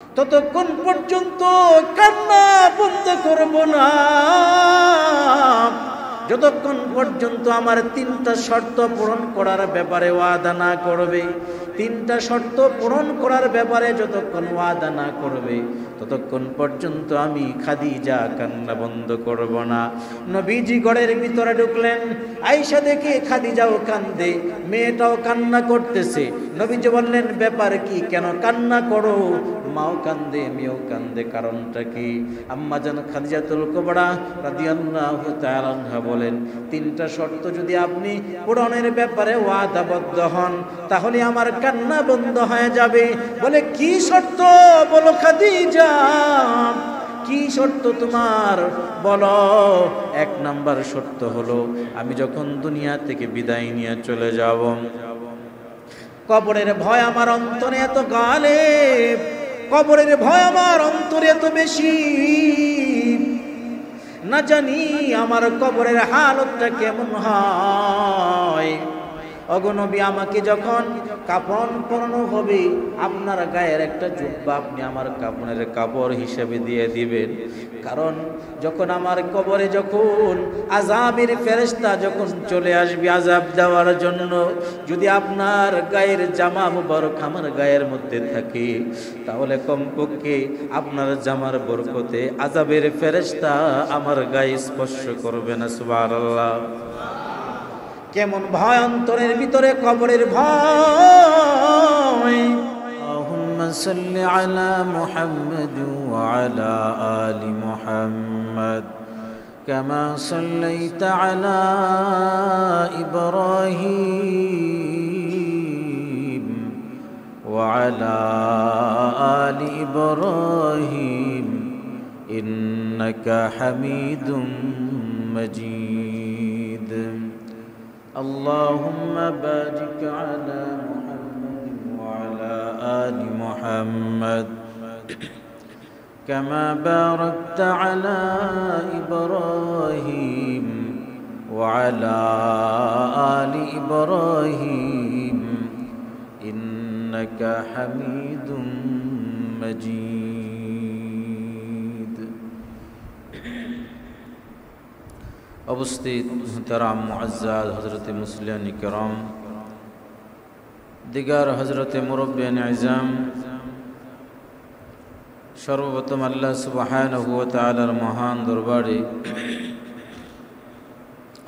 ততক্ষণ পর্যন্ত কান্না বন্ধ করব না যতক্ষণ পর্যন্ত আমার 3টা শর্ত পূরণ করার ব্যাপারে ওয়াদা না করবে। 3টা শর্ত পূরণ করার ব্যাপারে যতক্ষণ ওয়াদা না করবে ততক্ষণ পর্যন্ত আমি খাদিজা কান্না বন্ধ করব না। নবীজি ঘরের ভিতরে ঢুকলেন, আয়েশা দেখে খাদিজাও কান্দে, মেয়েটাও কান্না করতেছে। নবীজি বললেন, ব্যাপার কি, কেন কান্না করো? মাও কান্দে, মেয়েও কান্দে, কারণটা কি? আম্মা জান খাদিজাতুল কুবরা রাদিয়াল্লাহু তাআলা আনহা বলেন, 3টা শর্ত যদি আপনি পূরণের ব্যাপারে ওয়াদাবদ্ধ হন তাহলে আমার কান্না বন্ধ হয়ে যাবে। বলে, কি শর্ত বলো খাদিজা, কি শর্ত তোমার বলো? 1 নাম্বার শর্ত হলো, আমি যখন দুনিয়া থেকে বিদায় নিয়ে চলে যাব, কবরের ভয় আমার অন্তরে এত গালেব, কবরের ভয় আমার অন্তরে এত বেশি, না জানি আমার কবরের হালতটা কেমন হয়। ওগো নবী, আমাকে যখন কাফন পরানো হবে, আপনার গায়ের একটা জুব্বা আপনি আমার কাফনের কাপড় হিসেবে দিয়ে দিবেন। কারণ যখন আমার কবরে যখন আযাবের ফেরেশতা যখন চলে আসবে আযাব দেওয়ার জন্য, যদি আপনার গায়ের জামা মুবারক আমার গায়ের মধ্যে থাকে তাহলে কমপক্ষে আপনার জামার বরকতে আযাবের ফেরেশতা আমার গায়ে স্পর্শ করবে না। সুবহানাল্লাহ। কেমন ভয় অন্তরের ভিতরে কবরের ভয়। আল্লাহুম্মা সাল্লি আলা মুহাম্মাদ ওয়া আলা আলি মুহাম্মাদ কামা সাল্লাইতা আলা ইব্রাহিম ওয়া আলা আলি ইব্রাহিম ইন্নাকা হামিদুম মাজিদ। اللهم بارك على محمد وعلى آل محمد كما باركت على إبراهيم وعلى آل إبراهيم إنك حميد مجيد। অবস্থিত মুহতারাম মুআজ্জাজ হযরতে মুসলিয়ান কিরাম, দিগার হযরতে মুরব্বিয়ান আযম, সর্বপ্রথম আল্লাহ সুবহানাহু ওয়া তাআলার মহান দরবারে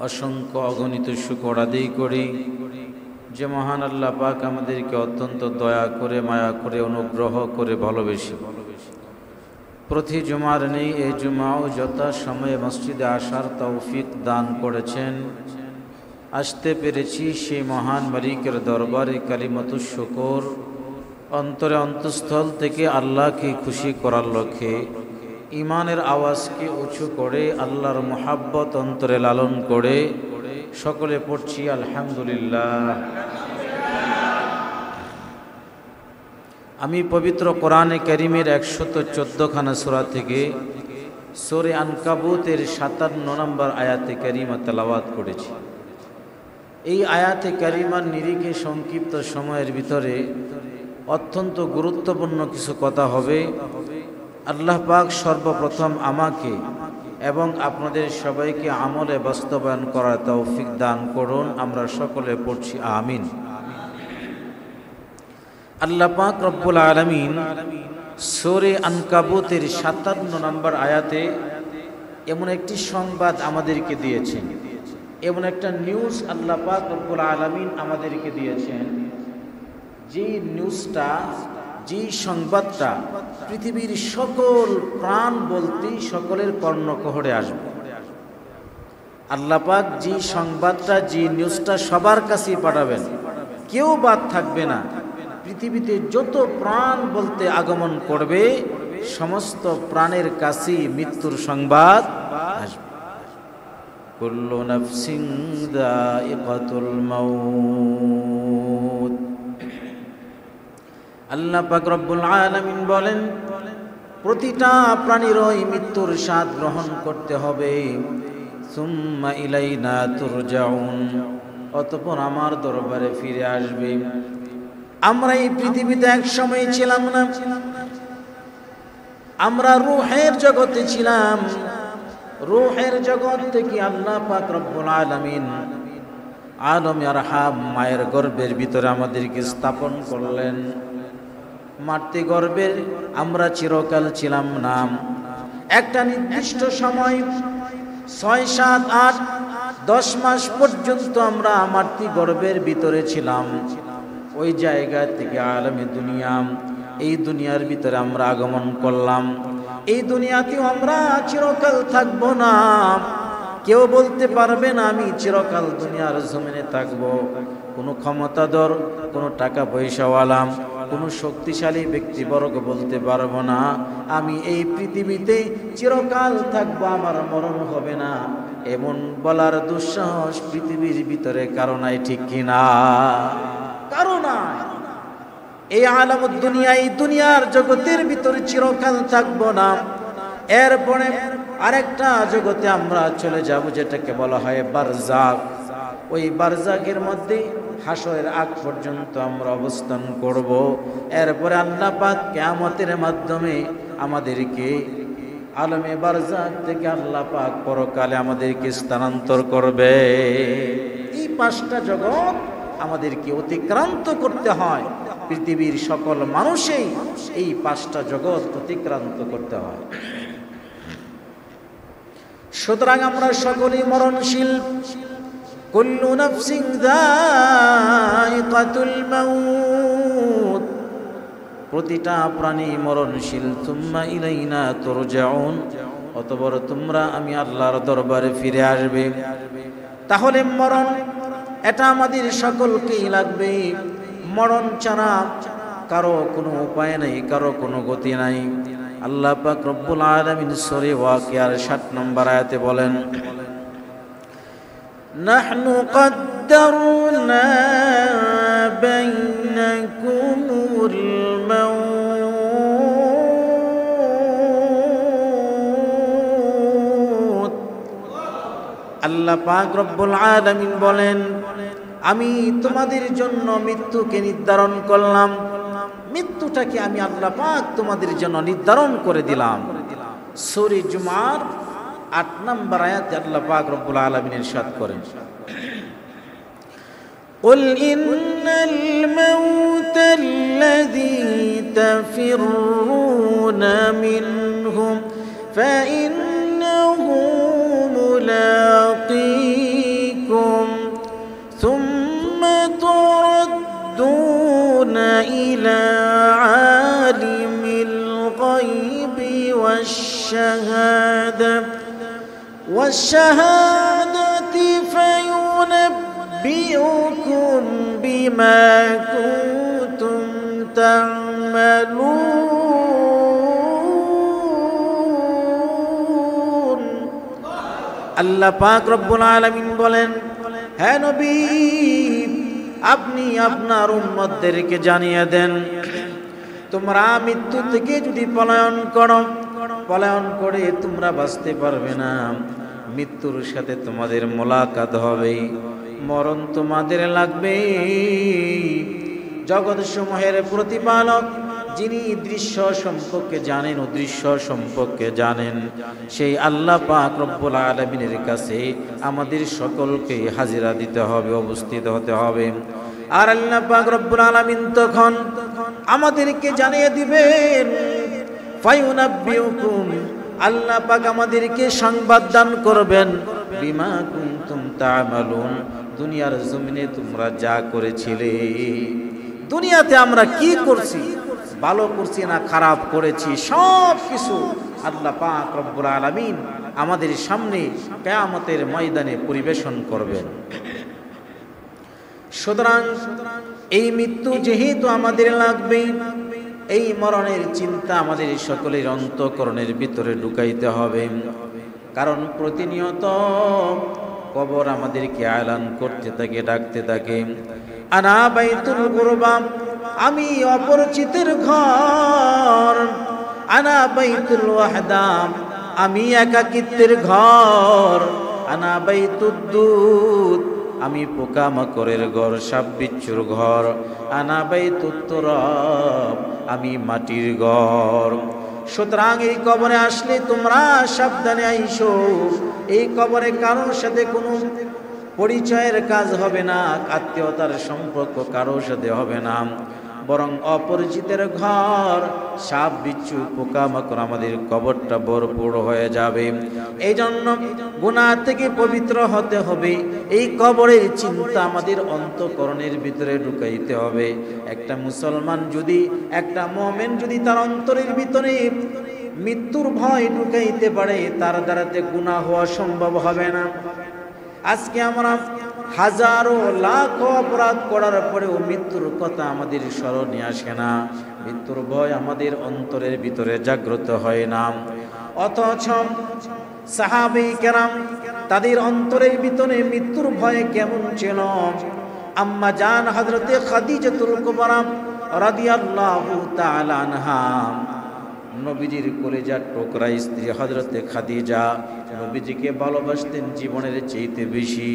অসংখ্য অগণিত শুকর আদায় করি যে মহান আল্লাহ পাক আমাদেরকে অত্যন্ত দয়া করে, মায়া করে, অনুগ্রহ করে, ভালোবেসে প্রতি জুমার নেই এই জুমাও যথা সময়ে মসজিদে আসার তৌফিক দান করেছেন। আসতে পেরেছি সেই মহান মালিকের দরবারে কালিমাতুশ শুকর অন্তরে অন্তঃস্থল থেকে আল্লাহকে খুশি করার লক্ষ্যে ইমানের আওয়াজকে উঁচু করে আল্লাহর মুহাব্বত অন্তরে লালন করে সকলে পড়ছি আলহামদুলিল্লাহ। আমি পবিত্র কোরআনে কারীমের 114খানা সূরা থেকে সূরা আনকাবুতের 57 নম্বর আয়াতে কারীমা তেলাওয়াত করেছি। এই আয়াতে কারীমার নিরিখে সংক্ষিপ্ত সময়ের ভিতরে অত্যন্ত গুরুত্বপূর্ণ কিছু কথা হবে। আল্লাহ পাক সর্বপ্রথম আমাকে এবং আপনাদের সবাইকে আমলে বাস্তবায়ন করার তৌফিক দান করুন। আমরা সকলে পড়ছি আমিন। আল্লাহ পাক রব্বুল আলামিন সূরা আনকাবুতের 57 নম্বর আয়াতে এমন একটি সংবাদ আমাদেরকে দিয়েছেন, এমন একটা নিউজ আল্লাহ পাক রব্বুল আলামিন আমাদেরকে দিয়েছেন, যে নিউজটা, যে সংবাদটা পৃথিবীর সকল প্রাণ বলতে সকলের কর্ণকুহরে আসবে। আল্লাহ পাক যে সংবাদটা, যে নিউজটা সবার কাছেই পাঠাবেন, কেউ বাদ থাকবে না। পৃথিবীতে যত প্রাণ বলতে আগমন করবে সমস্ত প্রাণের কাছেই মৃত্যুর সংবাদ আসবে। কুল্লু নাফসিন যায়িকাতুল মাউত। আল্লাহ পাক রব্বুল আলামিন বলেন, প্রতিটা প্রাণীরই মৃত্যুর স্বাদ গ্রহণ করতে হবে। সুম্মা ইলাইনা তুরজাউন, অতঃপর আমার দরবারে ফিরে আসবে। আমরা এই পৃথিবীতে এক সময় ছিলাম না, আমরা রূহের জগতে ছিলাম। রূহের জগৎ থেকে আল্লাহ পাক রব্বুল আলামিন আলমে আরহাম মায়ের গর্ভের ভিতরে আমাদেরকে স্থাপন করলেন। মাতৃ গর্ভের আমরা চিরকাল ছিলাম না। একটা নির্দিষ্ট সময় 6, 7, 8, 10 মাস পর্যন্ত আমরা মাতৃ গর্ভের ভিতরে ছিলাম। ওই জায়গা থেকে আলমে দুনিয়া, এই দুনিয়ার ভিতরে আমরা আগমন করলাম। এই দুনিয়াতেও আমরা চিরকাল থাকবো না। কেউ বলতে পারবে না আমি চিরকাল দুনিয়ার জমিনে থাকবো। কোনো ক্ষমতাধর, কোনো টাকা পয়সাওয়ালা, কোনো শক্তিশালী ব্যক্তিবর্গ বলতে পারবো না আমি এই পৃথিবীতে চিরকাল থাকবো, আমার মরণ হবে না। এমন বলার দুঃসাহস পৃথিবীর ভিতরে কারো নাই, ঠিক কিনা? কারো নাই। এই আলামত দুনিয়া, এই দুনিয়ার জগতের ভিতরে চিরকাল থাকবো না। এরপরে আরেকটা জগতে আমরা চলে যাব, যেটাকে বলা হয় বারজাক। ওই বারজাকের মধ্যে হাসরের আগ পর্যন্ত আমরা অবস্থান করব। এরপরে আল্লাহ পাক কিয়ামতের মাধ্যমে আমাদেরকে আলমে বারজাক থেকে আল্লাহ পাক পরকালে আমাদেরকে স্থানান্তর করবে। এই 5টা জগৎ আমাদেরকে অতিক্রান্ত করতে হয়। পৃথিবীর সকল মানুষই এই 5টা জগৎ অতিক্রান্ত করতে হয়। সুতরাং আমরা সকলেই মরণশীল। কুল্লু নাফসিন যায়িকাতুল মাউত, প্রতিটা প্রাণী মরণশীল। তুম্মা ইলাইনা তুরজাউন, অতঃপর তোমরা আমি আল্লাহর দরবারে ফিরে আসবে। তাহলে মরণ এটা আমাদের সকলকেই লাগবে। মরণ ছাড়া কারো কোনো উপায় নেই, কারো কোনো গতি নাই। আল্লাহ পাক রব্বুল আলামিন সূরা ওয়াকিয়ার 7 নম্বর আয়াতে বলেন, নাহনু কদ্দারনা বাইনাকুমুল মাউত। আল্লাহ পাক রব্বুল আলামিন বলেন, আমি তোমাদের জন্য মৃত্যুকে নির্ধারণ করলাম। মৃত্যুটাকে আমি আল্লাহ পাক তোমাদের জন্য নির্ধারণ করে দিলাম। সূরা জুমার 8 নম্বর আয়াতে আল্লাহ পাক রব্বুল আলামিন ইরশাদ করেন, কুল ইন্নাল মাউতাল্লাযী তাফিরুনা মিনহুম ফাইন্নাহু মুলাকীকুম সুম্মা তুরাদ্দুনা ইলা আলিমিল গায়বি والشهادة فينبئكم بما كنتم تعملون। আল্লাহ পাক রব্বুল আলামিন বলেন, হে নবী, আপনি আপনার উম্মতদেরকে জানিয়ে দেন, তোমরা মৃত্যু থেকে যদি পলায়ন করো, পলায়ন করে তোমরা বাঁচতে পারবে না। মৃত্যুর সাথে তোমাদের মোলাকাত হবে, মরণ তোমাদের লাগবে। জগৎ সমূহের প্রতিপালক, যিনি দৃশ্য সম্পর্কে জানেন, অদৃশ্য সম্পর্কে জানেন, সেই আল্লাহ পাক রব্বুল আলামিনের কাছে আমাদের সকলকে হাজিরা দিতে হবে, উপস্থিত হতে হবে। আর আল্লাহ পাক রব্বুল আলামিন তখন আমাদেরকে জানিয়ে দিবেন, ফায়ুনাব্বিউকুম, আল্লাহ পাক আমাদেরকে সংবাদ দান করবেন, বিমা কুনতুম তা'মালুন, দুনিয়ার জমিনে তোমরা যা করেছিলে। দুনিয়াতে আমরা কি করছি, ভালো করছি না খারাপ করেছি, সব কিছু আল্লাহ পাক রব্বুল আলামিন আমাদের সামনে কিয়ামতের ময়দানে পরিবেশন করবেন। সুতরাং এই মৃত্যু যেহেতু আমাদের লাগবে, এই মরণের চিন্তা আমাদের সকলের অন্তঃকরণের ভিতরে ঢুকাইতে হবে। কারণ প্রতিনিয়ত কবর আমাদেরকে আয়লান করতে থাকে, ডাকতে থাকে, আনা বাইতুল গুরবা, আমি অপরিচিতের ঘর, আনা বাইতুল ওয়াহদা, আমি একাকিত্বের ঘর, আনা বাইতুদ্দুদ, আমি পোকামাকড়ের ঘর, সাপ বিচ্ছুর ঘর, আনা বাইতুত তুরাব, আমি মাটির ঘর। সুতরাং এই কবরে আসলে তোমরা সাবধানে আইসো। এই কবরে কারোর সাথে কোনো পরিচয়ের কাজ হবে না, আত্মীয়তার সম্পর্ক কারোর সাথে হবে না, বরং অপরিচিতের ঘর, সাপ বিচ্ছু পোকামাকড় আমাদের কবরটা ভরপুর হয়ে যাবে। এই জন্য গুনাহ থেকে পবিত্র হতে হবে। এই কবরের চিন্তা আমাদের অন্তঃকরণের ভিতরে ঢুকাইতে হবে। একটা মুসলমান যদি, একটা মুমিন যদি তার অন্তরের ভিতরে মৃত্যুর ভয় ঢুকাইতে পারে, তার দ্বারাতে গুনাহ হওয়া সম্ভব হবে না। আজকে আমরা হাজারো লাখো অপরাধ করার পরেও মৃত্যুর কথা আমাদের স্মরণে আসে না, মৃত্যুর ভয় আমাদের অন্তরের ভিতরে জাগ্রত হয় না। অথচ সাহাবী কেরাম তাদের অন্তরের ভিতরে মৃত্যুর ভয় কেমন ছিল। আম্মা জান হযরতে খাদিজাতুল কুবরা রাদিয়াল্লাহু তাআলা আনহা, নবীজির কলিজার টুকরা স্ত্রী হযরতে খাদিজা, নবীজিকে ভালোবাসতেন জীবনের চাইতে বেশি,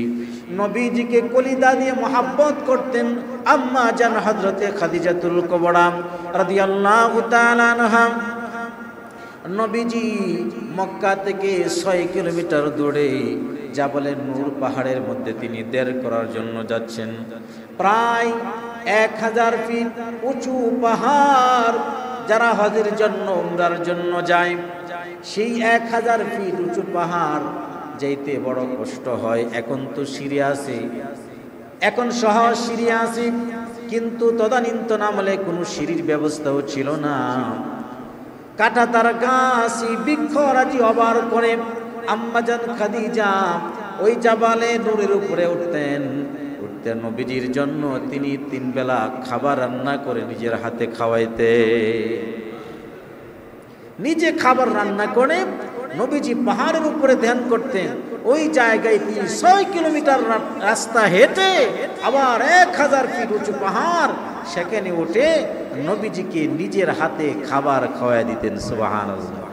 নবীজিকে কলিজা দিয়ে মহব্বত করতেন। আম্মা জান হযরতে খাদিজাতুল কুবরা রাদিয়াল্লাহু তাআলা আনহা, নবীজি মক্কা থেকে 6 কিলোমিটার দূরে জাবালে নূর পাহাড়ের মধ্যে তিনি দের করার জন্য যাচ্ছেন। প্রায় 1000 ফিট উঁচু পাহাড়, যারা হজের জন্য উমরার জন্য যায়, সেই 1000 ফিট উঁচু পাহাড় যাইতে বড় কষ্ট হয়। এখন তো সিঁড়ি আছে, এখন সহজ সিঁড়ি আছে, কিন্তু তদানীন্তন আমলে কোনো সিঁড়ির ব্যবস্থাও ছিল না। কাটা তার গাছ বৃক্ষরাজি অবার করে আম্মাজান খাদিজা ওই জাবালে নূরের উপরে উঠতেন। নবীজির জন্য তিনি 3 বেলা খাবার রান্না করে নিজের হাতে খাওয়াইতে, নিজে খাবার রান্না করে নবীজি পাহাড়ের উপরে ধ্যান করতেন। ওই জায়গায় তিনি 6 কিলোমিটার রাস্তা হেঁটে আবার 1000 ফিট উঁচু পাহাড়, সেখানে উঠে নবীজিকে নিজের হাতে খাবার খাওয়াই দিতেন। সুবহানাল্লাহ।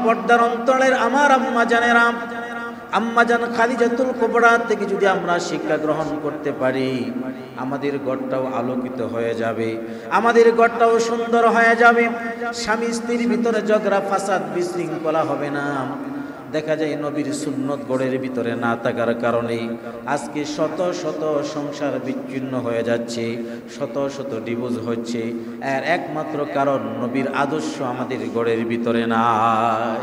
পর্দার অন্তরের আমার আম্মা জানেরা, আম্মাজান খাদিজাতুল কুবরা থেকে যদি আমরা শিক্ষা গ্রহণ করতে পারি, আমাদের ঘরটাও আলোকিত হয়ে যাবে, আমাদের ঘরটাও সুন্দর হয়ে যাবে। স্বামী স্ত্রীর ভিতরে ঝগড়া ফাসাদ বিশৃঙ্খলা হবে না। দেখা যায় নবীর সুন্নত গড়ের ভিতরে না থাকার কারণে আজকে শত শত সংসার বিচ্ছিন্ন হয়ে যাচ্ছে, শত শত ডিভোর্স হচ্ছে। এর একমাত্র কারণ নবীর আদর্শ আমাদের গড়ের ভিতরে নাই।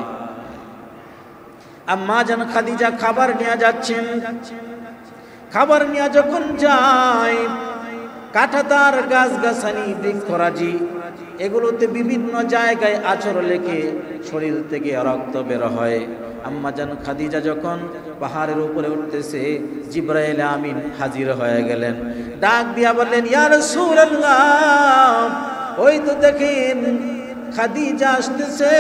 আম্মা জান খাদিজা খাবার নিয়ে যাচ্ছেন। খাবার নিয়ে যখন যায়, কাঁটাতার গাছগাছালি বৃক্ষরাজি এগুলোতে বিভিন্ন জায়গায় আঁচড় লেগে শরীর থেকে রক্ত বের হয়। আম্মা জান খাদিজা যখন পাহাড়ের উপরে উঠতেছে, জিবরাইল আমিন হাজির হয়ে গেলেন। ডাক দিয়া বললেন, ইয়া রাসূলুল্লাহ, ওই তো দেখেন খাদিজা আসতেছে।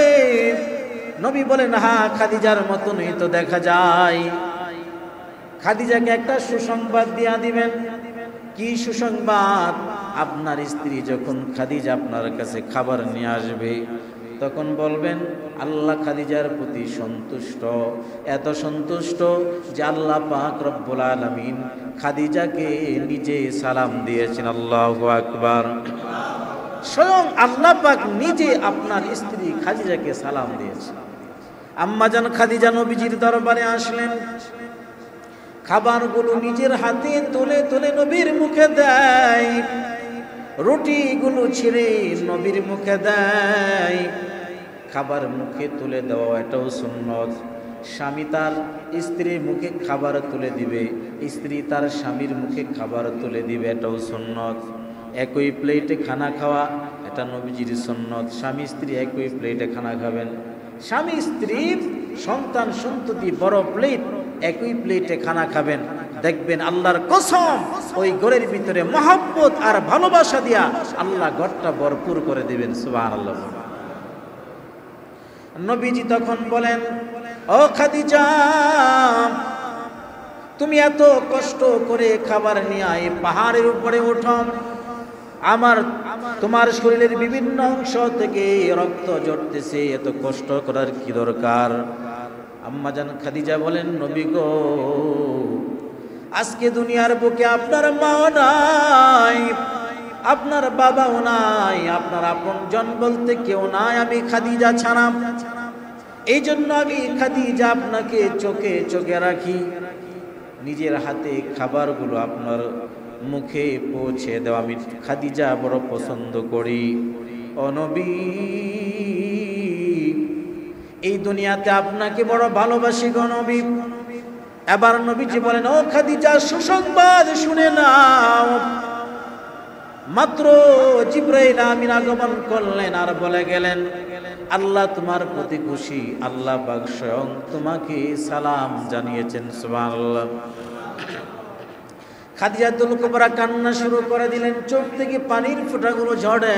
নবী বলেন, হ্যাঁ, খাদিজার মতনই তো দেখা যায়। খাদিজাকে একটা সুসংবাদ দিয়া দিবেন। কি সুসংবাদ? আপনার স্ত্রী যখন খাদিজা আপনার কাছে খাবার নিয়ে আসবে, তখন বলবেন আল্লাহ খাদিজার প্রতি সন্তুষ্ট, এত সন্তুষ্ট যে আল্লাহ পাক রব্বুল আলামিন খাদিজাকে নিজে সালাম দিয়েছেন। আল্লাহু আকবার। স্বয়ং আল্লাহ পাক নিজে আপনার স্ত্রী খাদিজাকে সালাম দিয়েছেন। আম্মাজান খাদিজা নবীজির দরবারে আসলেন। খাবারগুলো নিজের হাতে তুলে তুলে নবীর মুখে দেয়, রুটিগুলো ছিঁড়ে নবীর মুখে দেয়। খাবার মুখে তুলে দেওয়া এটাও সুন্নত। স্বামী তার স্ত্রীর মুখে খাবার তুলে দিবে, স্ত্রী তার স্বামীর মুখে খাবার তুলে দিবে, এটাও সুন্নত। একই প্লেটে খানা খাওয়া, এটা নবীজির সুন্নত। স্বামী স্ত্রী একই প্লেটে খানা খাবেন। স্বামী স্ত্রী সন্তান সন্ততি বড় প্লেট, একই প্লেটে খানা খাবেন। দেখবেন আল্লাহর কসম, ওই ঘরের ভিতরে মহব্বত আর ভালোবাসা দিয়া আল্লাহ ঘরটা ভরপুর করে দিবেন। সুবহানাল্লাহ। নবীজি তখন বলেন, ও খাদিজা, তুমি এত কষ্ট করে খাবার নিয়ে এই পাহাড়ের উপরে ওঠো, তোমার শরীরের বিভিন্ন অংশ থেকে রক্ত ঝরতেছে, এত কষ্ট করার কি দরকার? আম্মাজান খাদিজা বলেন, নবী গো, আজকে দুনিয়ার বুকে আপনার মা নাই, আপনার বাবাও নাই, আপনার আপনজন বলতে কেউ নাই আমি খাদিজা ছাড়া। এই জন্য আমি খাদিজা আপনাকে চোখে চোখে রাখি, নিজের হাতে খাবারগুলো আপনার মুখে পৌঁছে দেওয়া আমি খাদিজা বড় পছন্দ করি। ও নবী, এই দুনিয়াতে আপনাকে বড় ভালোবাসি গো নবী। এবার নবীজি বলেন, ও খাদিজা, সুসংবাদ শুনে নাও। মাত্র জিবরাইল আমিন আগমন করলেন আর বলে গেলেন, আল্লাহ তোমার প্রতি খুশি, আল্লাহ পাক স্বয়ং তোমাকে সালাম জানিয়েছেন। সুবহানাল্লাহ। খাদিজাতুল কুবরা কান্না শুরু করে দিলেন, চোখ থেকে পানির ফোঁটাগুলো ঝরে।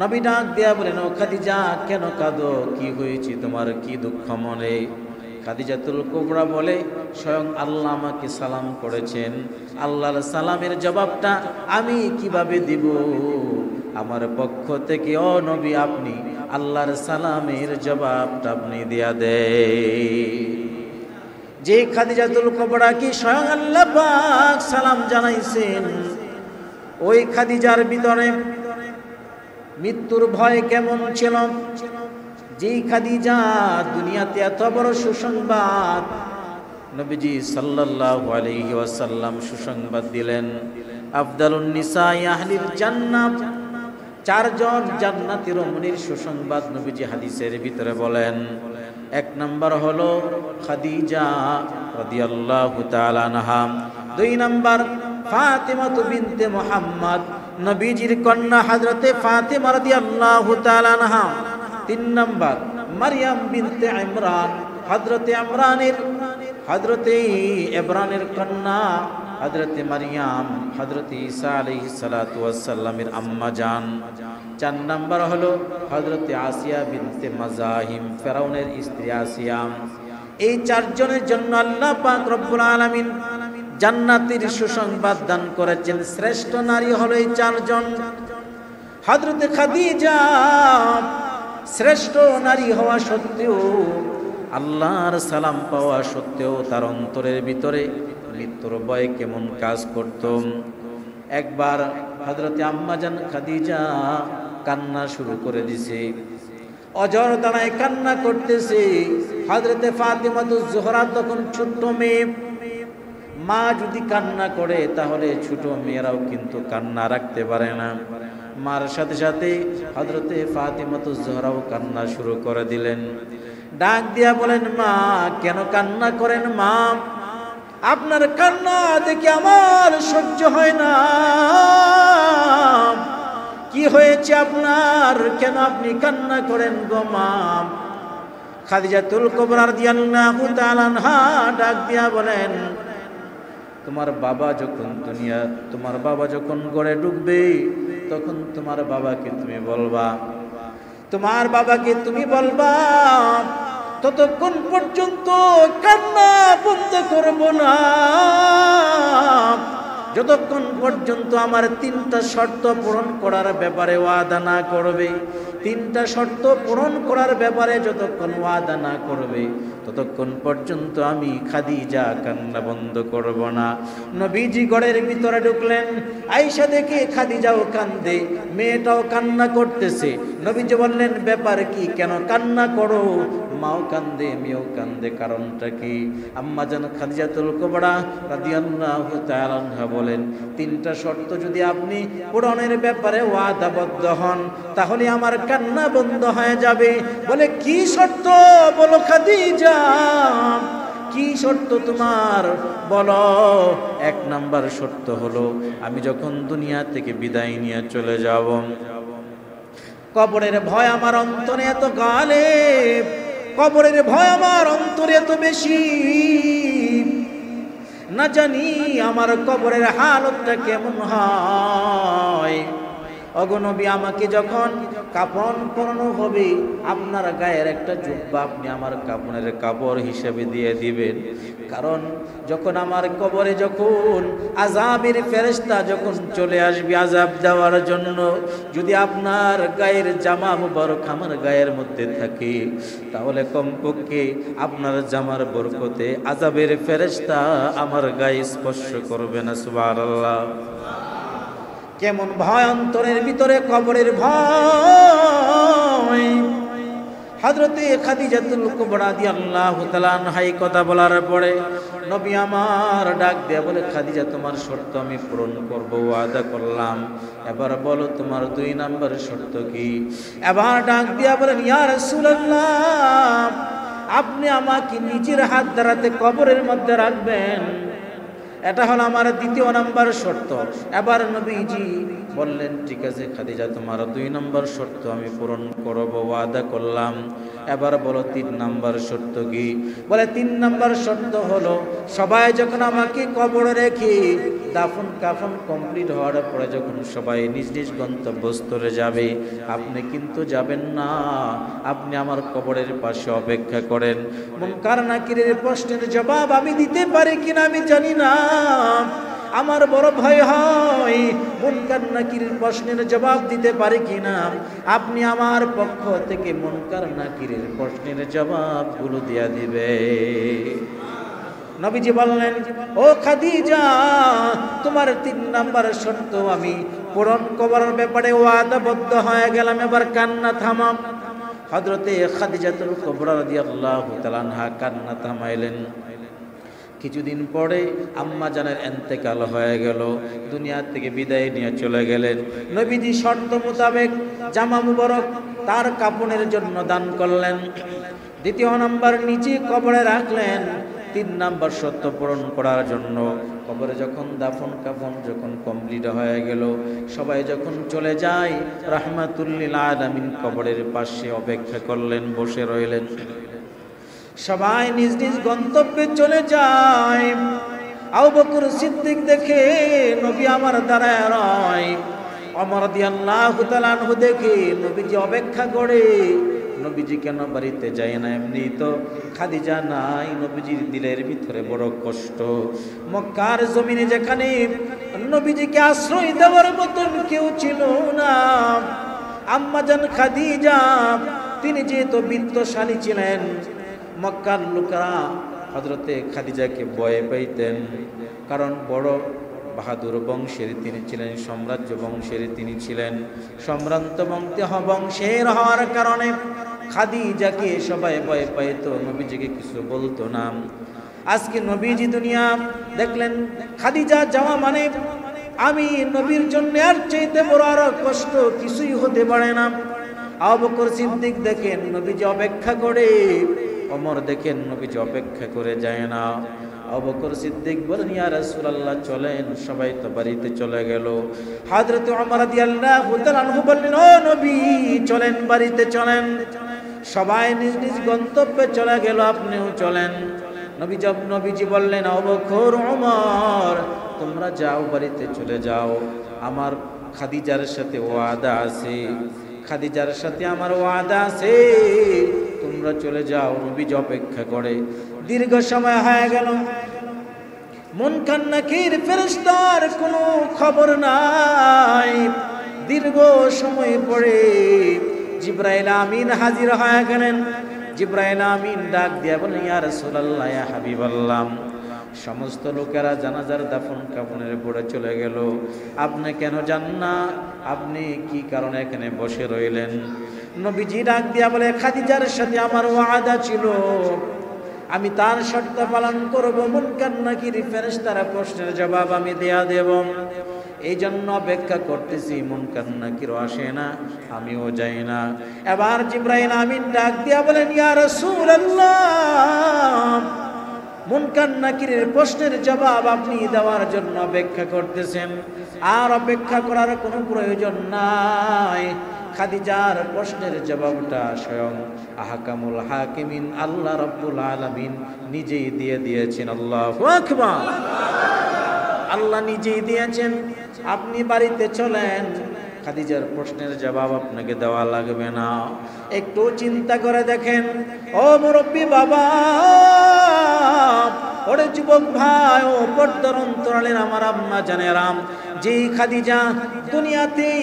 নবী ডাক দেয়া বলেন, ও খাদিজা, কেন কাঁদো? কি হয়েছে তোমার, কি দুঃখ মনে? খাদিজাতুল কুবরা বলে, স্বয়ং আল্লাহ আমাকে সালাম করেছেন, আল্লাহর সালামের জবাবটা আমি কিভাবে দিব? আমার পক্ষ থেকে ও নবী, আপনি আল্লাহর সালামের জবাবটা আপনি দিয়া দে। যে খাদিজাতুল কুবরা কি স্বয়ং আল্লাহ পাক সালাম জানাইছেন, ওই খাদিজার ভিতরে মৃত্যুর ভয় কেমন ছিল? যেই খাদিজা দুনিয়াতে এত বড় সুসংবাদ নবীজি সাল্লাল্লাহু আলাইহি ওয়াসাল্লাম সুসংবাদ দিলেন, আফদালুন নিসাই আহলিল জান্নাহ, চারজন জান্নাতের রমণীর সুসংবাদ নবীজি হাদিসের ভিতরে বলেন। এক নাম্বার হলো খাদিজা রাদিয়াল্লাহু তাআলা আনহা, দুই নাম্বার ফাতিমা বিনতে মুহাম্মদ, নবীজির কন্যা হযরতে ফাতিমা রাদিয়াল্লাহু তাআলা আনহা, তিন নাম্বার মারইয়াম বিনতে ইমরান, হযরতে ইমরানের কন্যা হযরতে মারইয়াম, হযরতে ঈসা আলাইহিস সালাতু ওয়াস সালামের আম্মা জান। চার নাম্বার হলো হযরতে আসিয়া বিনতে মাযাহিম, ফেরাউনের স্ত্রী আসিয়া। এই চারজনের জন্য আল্লাহ পাক রব্বুল আলামিন জান্নাতের সুসংবাদ দান করেছেন। শ্রেষ্ঠ নারী হলো এই চারজন। হযরতে খাদিজা শ্রেষ্ঠ নারী হওয়া সত্ত্বেও, আল্লাহর সালাম পাওয়া সত্ত্বেও তার অন্তরের ভিতরে মৃত্যুর ভয় কেমন কাজ করত। একবার হযরতে আম্মাজান খাদিজা কান্না শুরু করে দিছে, অজর দাঁড়ায় কান্না করতেছে। হযরতে ফাতিমাতুজ জোহরা তখন ছোট্ট মেয়ে, মা যদি কান্না করে তাহলে ছোট মেয়েরাও কিন্তু কান্না রাখতে পারে না। মার সাথে সাথে হযরতে ফাতিমাতুজ জোহরাও কান্না শুরু করে দিলেন। ডাক দিয়া বলেন, মা কেন কান্না করেন? মা, আপনার কান্না দেখে আমার সহ্য হয় না। কি হয়েছে আপনার, কেন আপনি কান্না করেন গো মা? খাদিজাতুল কুবরা রাদিয়াল্লাহু তাআলা আনহা ডাক দিয়া বলেন, তোমার বাবা যখন ঘরে ঢুকবে তখন তোমার বাবাকে তুমি বলবা ততক্ষণ পর্যন্ত কান্না বন্ধ করব না, যতক্ষণ পর্যন্ত আমার তিনটা শর্ত পূরণ করার ব্যাপারে ওয়াদা না করবে। তিনটা শর্ত পূরণ করার ব্যাপারে যতক্ষণ ওয়াদা না করবে ততক্ষণ পর্যন্ত আমি খাদিজা কান্না বন্ধ করব না। নবীজি ঘরের ভিতরে ঢুকলেন, আয়েশা দেখে খাদিজাও কান্দে, মেয়েটাও কান্না করতেছে। নবীজি বললেন, ব্যাপার কি, কেন কান্না করো? মাও কান্দে, মেয়েও কান্দে, কারণটা কি? আম্মা জান খাদিজাতুল কুবরা রাদিয়াল্লাহু তাআলা আনহা বলেন, তিনটা শর্ত যদি আপনি পূরণের ব্যাপারে ওয়াদাবদ্ধ হন তাহলে আমার কান্না বন্ধ হয়ে যাবে। বলে, কি শর্ত বলো খাদিজা, কি শর্ত তোমার বলো? এক নাম্বার শর্ত হলো, আমি যখন দুনিয়া থেকে বিদায় নিয়ে চলে যাব, কবরের ভয় আমার অন্তরে এত গালেব, কবরের ভয় আমার অন্তরে এত বেশি, না জানি আমার কবরের হালতটা কেমন হয়। ওগো নবী, আমাকে যখন কাফন পরানো হবে, আপনার গায়ের একটা জুব্বা আপনি আমার কাফনের কাপড় হিসেবে দিয়ে দিবেন। কারণ যখন আমার কবরে যখন আযাবের ফেরেশতা যখন চলে আসবে আযাব দেওয়ার জন্য, যদি আপনার গায়ের জামা মুবারক আমার গায়ের মধ্যে থাকে, তাহলে কমপক্ষে আপনার জামার বরকতে আযাবের ফেরেশতা আমার গায়ে স্পর্শ করবে না। সুবহানাল্লাহ। কেমন ভয় অন্তরের ভিতরে, কবরের ভয়। হযরতে খাদিজাতুল কুবরা রাদিয়াল্লাহু তাআলা আনহা এই কথা বলার পরে নবী আমার ডাক দিয়ে বলে, খাদিজা, তোমার শর্ত আমি পূরণ করব, ওয়াদা করলাম। এবার বলো তোমার 2 নাম্বার শর্ত কি? এবার ডাক দিয়া বলেন, ইয়া রাসূলুল্লাহ, আপনি আমাকে নিজের হাত দ্বারাতে কবরের মধ্যে রাখবেন, এটা হলো আমার 2 নাম্বার শর্ত। এবার নবীজি বললেন, ঠিক আছে খাদিজা, তোমার 2 নাম্বার শর্ত আমি পূরণ করব, ওয়াদা করলাম। এবার বলো 3 নাম্বার শর্ত কি? বলে 3 নাম্বার শর্ত হলো, সবাই যখন আমাকে কবরে রেখে দাফন কাফন কমপ্লিট হওয়ার পরে যখন সবাই নিজ নিজ গন্তব্যস্থলে যাবে, আপনি কিন্তু যাবেন না, আপনি আমার কবরের পাশে অপেক্ষা করেন। মুনকার নাকিরের প্রশ্নের জবাব আমি দিতে পারি কিনা আমি জানি না, আমার বড় ভয় হয় মুনকার নাকিরের প্রশ্নের জবাব দিতে পারি কিনা। আপনি আমার পক্ষ থেকে মুনকার নাকিরের প্রশ্নের জবাবগুলো দিয়া দিবে। নবীজি বললেন, ও খাদিজা, তোমার 3 নাম্বার শর্ত আমি পূরণ করার ব্যাপারে ওয়াদাবদ্ধ হয়ে গেলাম, এবার কান্না থামাম। হযরতে খাদিজাতুল কুবরা রাদিয়াল্লাহু তাআলা আনহা কান্না থামাইলেন। কিছুদিন পরে আম্মা জানের ইন্তেকাল হয়ে গেল, দুনিয়া থেকে বিদায় নিয়ে চলে গেলেন। নবীজি শর্ত মোতাবেক জামা মুবারক তার কাফনের জন্য দান করলেন। 2 নাম্বার নিচে কবরে রাখলেন। 3 নাম্বার শর্ত পূরণ করার জন্য কবরে যখন দাফন কাফন যখন কমপ্লিট হয়ে গেল, সবাই যখন চলে যায়, রাহমাতুল লিল আলামিন কবরের পাশে অপেক্ষা করলেন, বসে রইলেন। সবাই নিজ নিজ গন্তব্যে চলে যায়। আবু বকর সিদ্দিক দেখে নবী আমার দাঁড়ায় রয়। ওমর রাদিয়াল্লাহু তাআলা আনহু দেখে নবীজি অপেক্ষা করে, নবীজি কেন বাড়িতে যায় না? এমনি তো খাদিজা নাই। নবীজির দিলের ভিতরে বড় কষ্ট। মক্কার জমিনে যেখানে নবীজিকে আশ্রয় দেওয়ার মতন কেউ ছিল না, আম্মা জান খাদিজা তিনি যেহেতু বিত্তশালী ছিলেন, মক্কার লোকেরা হযরতে খাদিজাকে ভয় পাইতেন। কারণ বড় বাহাদুর বংশের তিনি ছিলেন, সাম্রাজ্য বংশের তিনি ছিলেন। সম্ভ্রান্ত বংশের হওয়ার কারণে খাদিজাকে সবাই ভয় পাইত, নবীজিকে কিছু বলতো না। আজকে নবীজি দুনিয়া দেখলেন, খাদিজা যাওয়া মানে আমি নবীর জন্য আর চাইতে বড় আর কষ্ট কিছুই হতে পারে না। আবু বকর সিদ্দিক দেখেন নবীজি অপেক্ষা করে, ওমর দেখেন নবীজি অপেক্ষা করে যায় না। আবু বকর সিদ্দিক বলেন, ইয়া রাসূলুল্লাহ চলেন, সবাই তো বাড়িতে চলে গেল। হযরত ওমর রাদিয়াল্লাহু তাআলা আনহু বললেন, ও নবী চলেন, বাড়িতে চলেন। সবাই নিজ নিজ গন্তব্যে চলে গেল, আপনিও চলেন। নবীজি বললেন, আবু বকর, ওমর তোমরা যাও, বাড়িতে চলে যাও, আমার খাদিজার সাথে ওয়াদা আছে, খাদিজার সাথে আমার ওয়াদা আছে, তোমরা চলে যাও। নবীজি অপেক্ষা করে। দীর্ঘ সময় হয়ে গেল, মুনকার নাকির ফেরেশতার কোনো খবর নাই। দীর্ঘ সময় পরে জিবরাইল আমিন হাজির হয়ে গেলেন। জিবরাইল আমিন ডাক দিয়া বলেন, ইয়া রাসূলুল্লাহ, ইয়া হাবিবাল্লাহ, সমস্ত লোকেরা জানাজার দাফন কাফনের পরে চলে গেল, আপনি কেন যান না? আপনি কি কারণে এখানে বসে রইলেন? নবীজি ডাক দিয়া বলে, খাদিজার সাথে আমার ওয়াদা ছিল, আমি তার শর্ত পালন করব, মুনকার নাকির ফেরেশতারা প্রশ্নের জবাব আমি দেয়া দেব, এই জন্য অপেক্ষা করতেছি। মুনকার নাকিরও আসে না, আমিও যাই না। এবার জিবরাইল আমিন ডাক দিয়া বলেন, ইয়া রাসূলুল্লাহ, মুনকার নাকিরের প্রশ্নের জবাব আপনি দেওয়ার জন্য অপেক্ষা করতেছেন, আর অপেক্ষা করার কোনো প্রয়োজন নাই। খাদিজার প্রশ্নের জবাবটা স্বয়ং আহকামুল হাকিমিন আল্লাহ রাব্বুল আলামিন নিজেই দিয়ে দিয়েছেন। আল্লাহু আকবার। আল্লাহ নিজেই দিয়েছেন। আপনি বাড়িতে চলেন, খাদিজার প্রশ্নের জবাব আপনাকে দেওয়া লাগবে না। একটু চিন্তা করে দেখেন ও মুরব্বী বাবা, ওরে যুবক ভাই, ও পর্দার অন্তরালের আমার আম্মা জানেরাম, যেই খাদিজা দুনিয়াতেই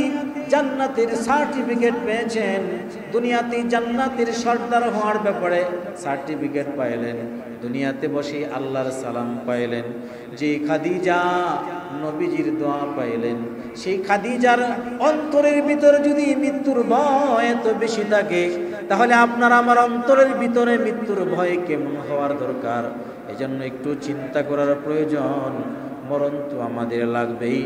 জান্নাতের সার্টিফিকেট পেয়েছেন, দুনিয়াতেই জান্নাতের সর্দার হওয়ার ব্যাপারে সার্টিফিকেট পাইলেন, দুনিয়াতে বসে আল্লাহর সালাম পাইলেন, যে খাদিজা নবীজির দোয়া পাইলেন, সেই খাদিজার অন্তরের ভিতরে যদি মৃত্যুর ভয় এত বেশি থাকে, তাহলে আপনার আমার অন্তরের ভিতরে মৃত্যুর ভয় কেমন হওয়ার দরকার? এজন্য একটু চিন্তা করার প্রয়োজন। মরণ তো আমাদের লাগবেই।